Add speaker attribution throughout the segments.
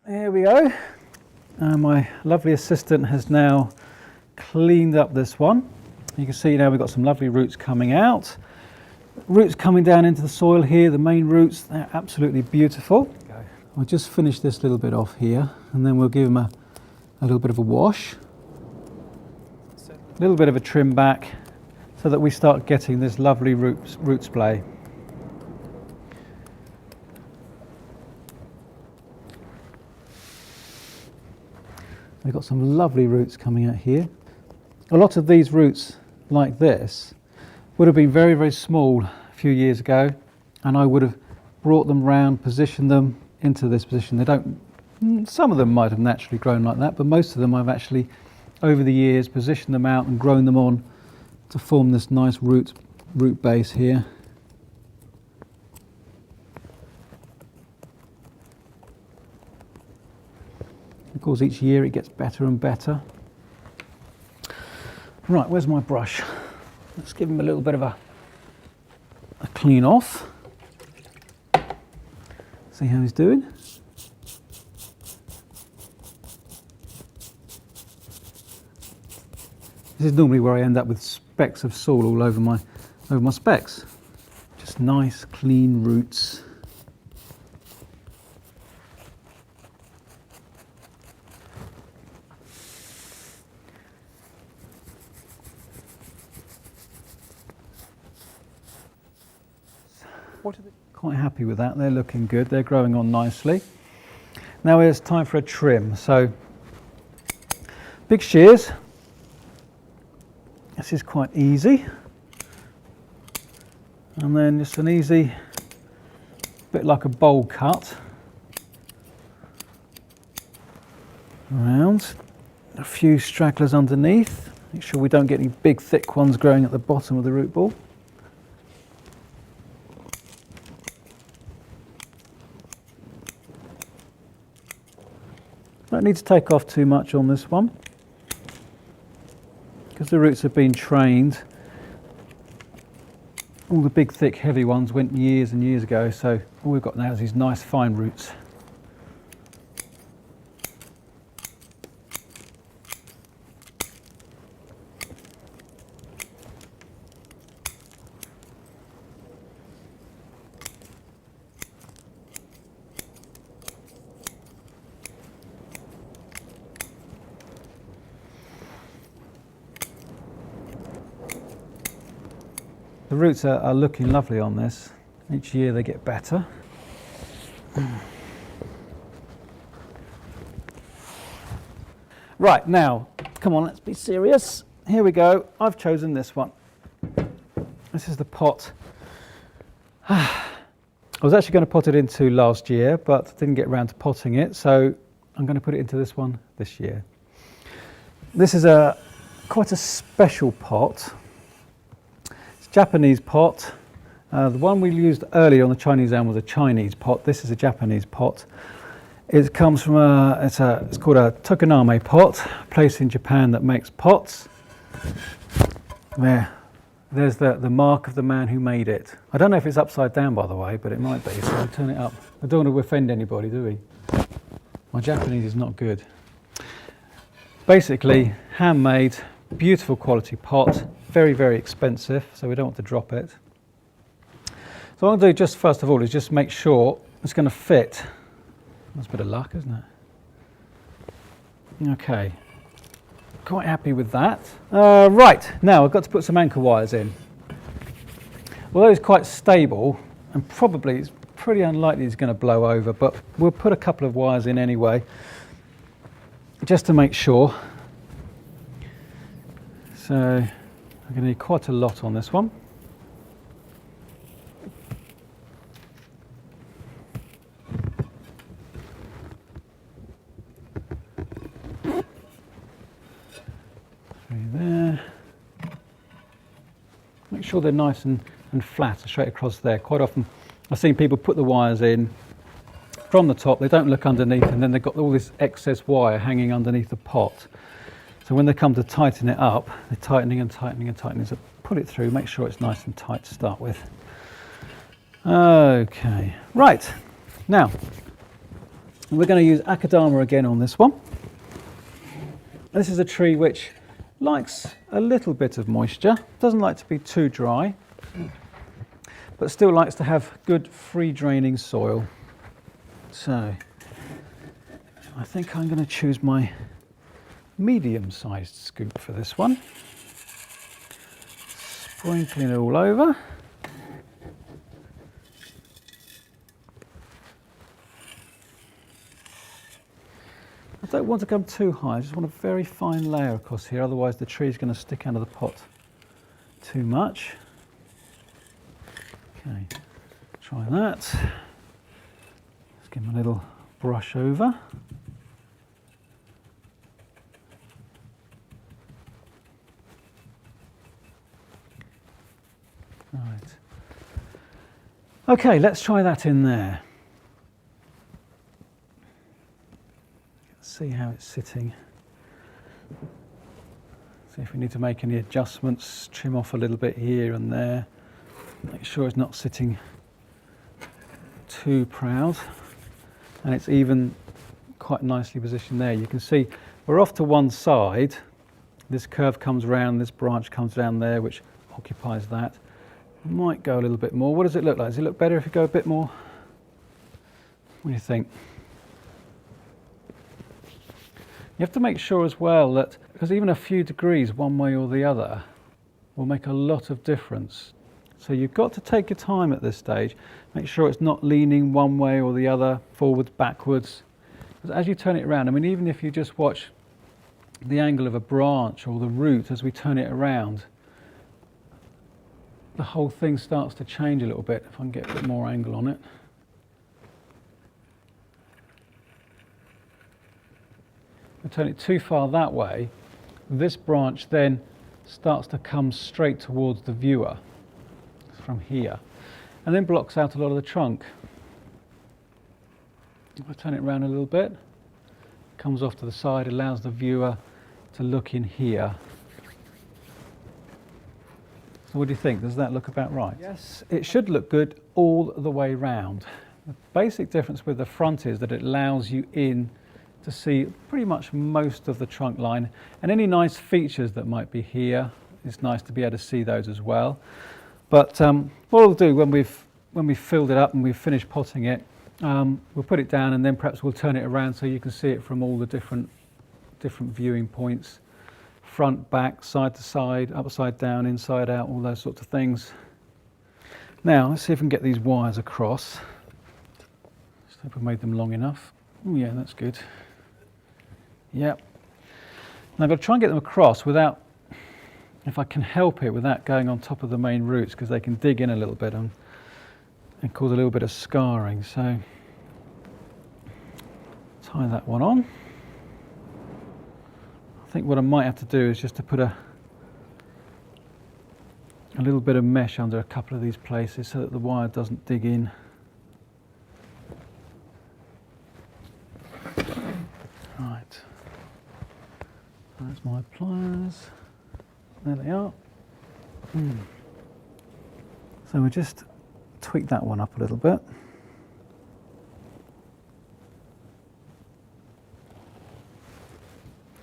Speaker 1: Here we go. My lovely assistant has now cleaned up this one. You can see now we've got some lovely roots coming out. Roots coming down into the soil here, the main roots, they're absolutely beautiful. We'll just finish this little bit off here and then we'll give them a little bit of a wash. A little bit of a trim back so that we start getting this lovely root splay. We've got some lovely roots coming out here. A lot of these roots like this would have been very, very small a few years ago, and I would have brought them round, positioned them into this position. They don't, some of them might have naturally grown like that, but most of them I've actually, over the years, positioned them out and grown them on to form this nice root base here. Of course, each year it gets better and better. Right, where's my brush? Let's give him a little bit of a clean off. See how he's doing. This is normally where I end up with specks of soil all over my specs. Just nice, clean roots. Quite happy with that. They're looking good. They're growing on nicely. Now it's time for a trim. So big shears. This is quite easy. And then just an easy bit like a bowl cut around. A few stragglers underneath. Make sure we don't get any big thick ones growing at the bottom of the root ball. Don't need to take off too much on this one because the roots have been trained. All the big thick heavy ones went years and years ago, so all we've got now is these nice fine roots. The roots are looking lovely on this. Each year they get better. Right, now, come on, let's be serious. Here we go. I've chosen this one. This is the pot. I was actually going to pot it into last year, but didn't get around to potting it, so I'm going to put it into this one this year. This is quite a special pot. Japanese pot. The one we used earlier on the Chinese end was a Chinese pot. This is a Japanese pot. It comes from it's called a tokoname pot, a place in Japan that makes pots. There's the mark of the man who made it. I don't know if it's upside down, by the way, but it might be, so I'll turn it up. I don't want to offend anybody, do we? My Japanese is not good. Basically, handmade, beautiful quality pot. Very, very expensive, so we don't want to drop it. So what I'm going to do just first of all is just make sure it's going to fit. That's a bit of luck, isn't it? Okay, quite happy with that. Right, now I've got to put some anchor wires in. Although it's quite stable, and probably it's pretty unlikely it's going to blow over, but we'll put a couple of wires in anyway, just to make sure. So I'm going to need quite a lot on this one. Three there. Make sure they're nice and flat, straight across there. Quite often I've seen people put the wires in from the top, they don't look underneath, and then they've got all this excess wire hanging underneath the pot. So when they come to tighten it up, they're tightening and tightening and tightening. So put it through, make sure it's nice and tight to start with. Okay, right. Now, We're going to use akadama again on this one. This is a tree which likes a little bit of moisture, doesn't like to be too dry, but still likes to have good free draining soil. So I think I'm going to choose my medium-sized scoop for this one. Sprinkling it all over. I don't want to come too high, I just want a very fine layer across here, otherwise the tree is going to stick out of the pot too much. Okay, try that. Let's give him a little brush over. Right. Okay, let's try that in there. See how it's sitting. See if we need to make any adjustments, trim off a little bit here and there. Make sure it's not sitting too proud. And it's even quite nicely positioned there. You can see we're off to one side. This curve comes round, this branch comes down there, which occupies that. Might go a little bit more. What does it look like? Does it look better if you go a bit more? What do you think? You have to make sure as well that, because even a few degrees one way or the other will make a lot of difference. So you've got to take your time at this stage, make sure it's not leaning one way or the other, forwards, backwards. Because as you turn it around, I mean, even if you just watch the angle of a branch or the root as we turn it around, the whole thing starts to change a little bit. If I can get a bit more angle on it. I turn it too far that way, this branch then starts to come straight towards the viewer from here and then blocks out a lot of the trunk. If I turn it around a little bit, it comes off to the side, allows the viewer to look in here. So what do you think? Does that look about right? Yes, it should look good all the way round. The basic difference with the front is that it allows you in to see pretty much most of the trunk line, and any nice features that might be here, it's nice to be able to see those as well. But what we'll do when we've filled it up and we've finished potting it, we'll put it down and then perhaps we'll turn it around so you can see it from all the different viewing points, front, back, side to side, upside down, inside out, all those sorts of things. Now let's see if we can get these wires across. Just hope we've made them long enough. Oh yeah, that's good. Yep. Now I've got to try and get them across without, if I can help it, without going on top of the main roots, because they can dig in a little bit and cause a little bit of scarring. So tie that one on. I think what I might have to do is just to put a little bit of mesh under a couple of these places so that the wire doesn't dig in. Right, that's my pliers, there they are. So we just tweak that one up a little bit.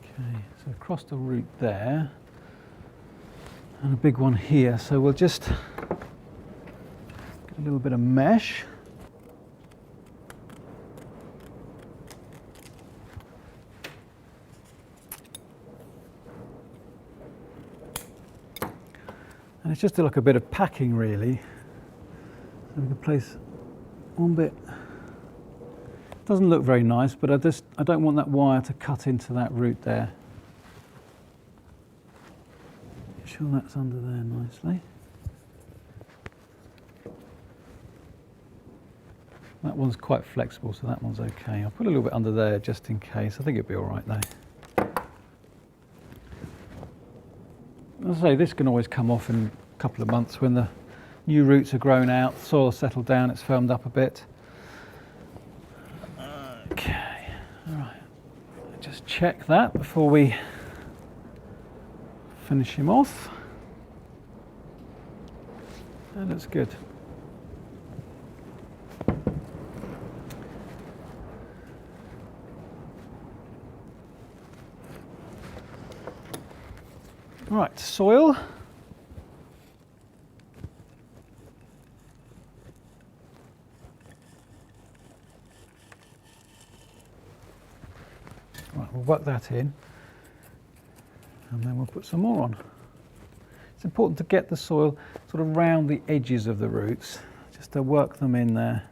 Speaker 1: Okay, so across the root there, and a big one here, so we'll just get a little bit of mesh. And it's just like a bit of packing really. So we can place one bit. Doesn't look very nice, but I don't want that wire to cut into that root there. Make sure that's under there nicely. That one's quite flexible, so that one's okay. I'll put a little bit under there just in case. I think it'll be all right though. As I say, this can always come off in a couple of months when the new roots are grown out, the soil's settled down, it's firmed up a bit. Okay, all right. Just check that before we finish him off. That looks good. Right, soil. Right, we'll work that in and then we'll put some more on. It's important to get the soil sort of round the edges of the roots, just to work them in there.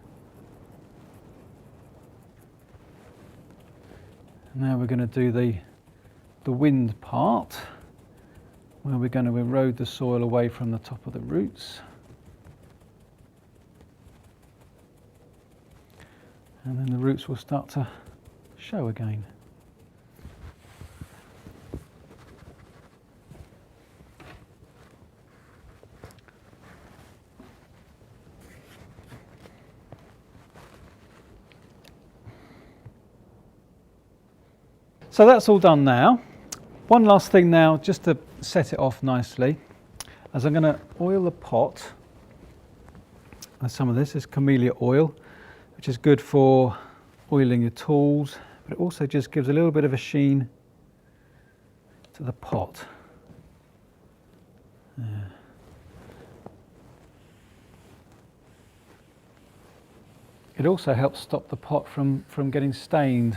Speaker 1: Now we're going to do the wind part, where we're going to erode the soil away from the top of the roots. And then the roots will start to show again. So that's all done now. One last thing now, just to set it off nicely, as I'm going to oil the pot. And some of this is camellia oil, which is good for oiling your tools, but it also just gives a little bit of a sheen to the pot. There. It also helps stop the pot from getting stained